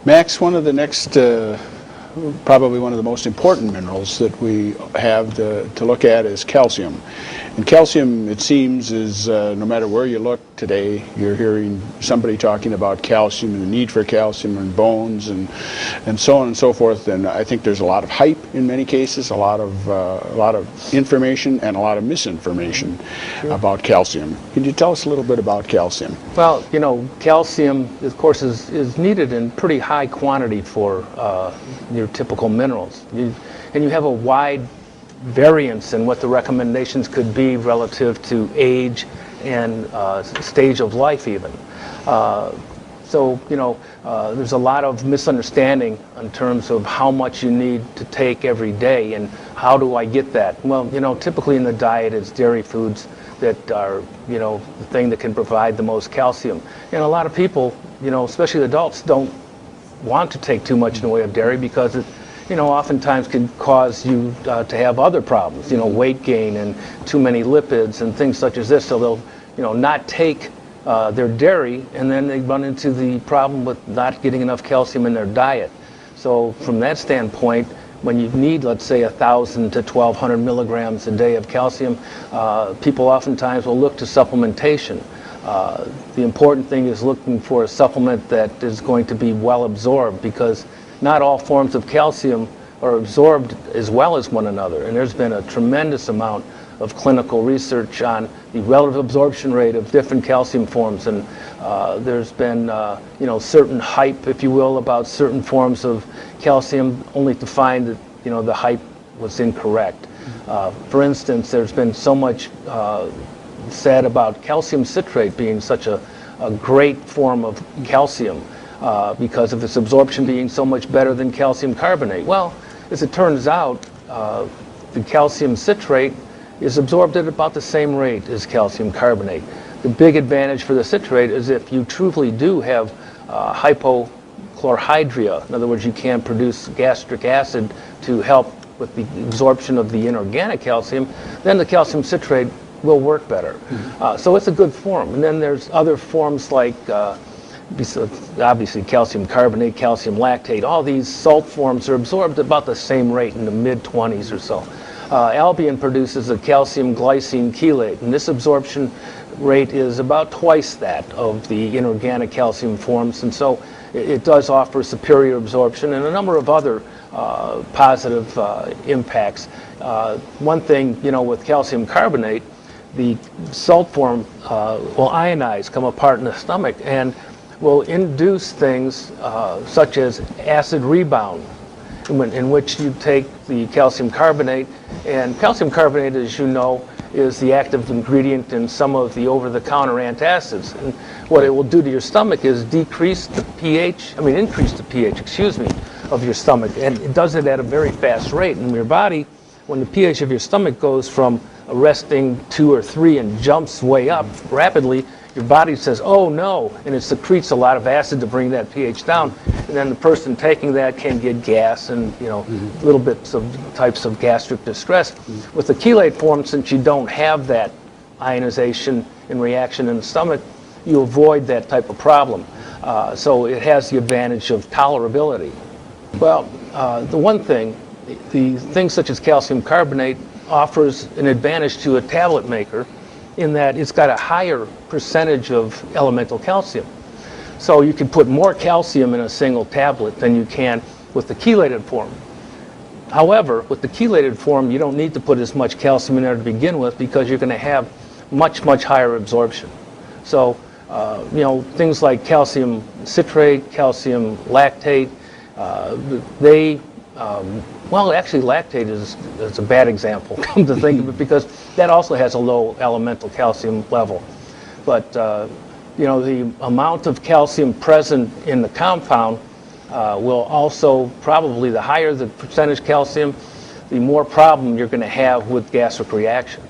Max, one of the next, probably one of the most important minerals that we have to look at is calcium. And calcium, it seems, is no matter where you look today, you're hearing somebody talking about calcium and the need for calcium in bones and so on and so forth. And I think there's a lot of hype in many cases, a lot of information and a lot of misinformation about calcium. Can you tell us a little bit about calcium? Well, you know, calcium, of course, is needed in pretty high quantity for your typical minerals. And you have a wide variance in what the recommendations could be relative to age and stage of life even. So, you know, there's a lot of misunderstanding in terms of how much you need to take every day and how do I get that? Well, you know, typically in the diet it's dairy foods that are, you know, the thing that can provide the most calcium. And a lot of people, you know, especially adults, don't want to take too much in the way of dairy because it, you know, oftentimes can cause you to have other problems, you know, weight gain and too many lipids and things such as this. So they'll, you know, not take their dairy, and then they run into the problem with not getting enough calcium in their diet. So from that standpoint, when you need, let's say, 1,000 to 1,200 milligrams a day of calcium, people oftentimes will look to supplementation. The important thing is looking for a supplement that is going to be well absorbed, because not all forms of calcium are absorbed as well as one another. And there's been a tremendous amount of clinical research on the relative absorption rate of different calcium forms. And there's been, you know, certain hype, if you will, about certain forms of calcium, only to find that, you know, the hype was incorrect. For instance, there's been so much said about calcium citrate being such a great form of calcium, because of its absorption being so much better than calcium carbonate. Well, as it turns out, the calcium citrate is absorbed at about the same rate as calcium carbonate. The big advantage for the citrate is if you truly do have hypochlorhydria. In other words, you can't produce gastric acid to help with the absorption of the inorganic calcium, then the calcium citrate will work better. So it's a good form. And then there's other forms like obviously calcium carbonate, calcium lactate. All these salt forms are absorbed at about the same rate, in the mid-20s or so. Albion produces a calcium glycine chelate, and this absorption rate is about twice that of the inorganic calcium forms, and so it does offer superior absorption and a number of other positive impacts. One thing, you know, with calcium carbonate, the salt form will ionize, come apart in the stomach, and will induce things such as acid rebound, in which you take the calcium carbonate, and calcium carbonate, as you know, is the active ingredient in some of the over-the-counter antacids. And what it will do to your stomach is increase the pH, excuse me, of your stomach, and it does it at a very fast rate. In your body, when the pH of your stomach goes from a resting 2 or 3 and jumps way up rapidly, your body says, oh no, and it secretes a lot of acid to bring that pH down. And then the person taking that can get gas and, you know, little bits of types of gastric distress. With the chelate form, since you don't have that ionization and reaction in the stomach, you avoid that type of problem. So it has the advantage of tolerability. Well, the one thing, the things such as calcium carbonate offers an advantage to a tablet maker in that it's got a higher percentage of elemental calcium. So you can put more calcium in a single tablet than you can with the chelated form. However, with the chelated form, you don't need to put as much calcium in there to begin with, because you're going to have much higher absorption. So, you know, things like calcium citrate, calcium lactate, well, actually, lactate is a bad example, come to think of it, because that also has a low elemental calcium level. But, you know, the amount of calcium present in the compound will also, probably the higher the percentage calcium, the more problem you're going to have with gastric reaction.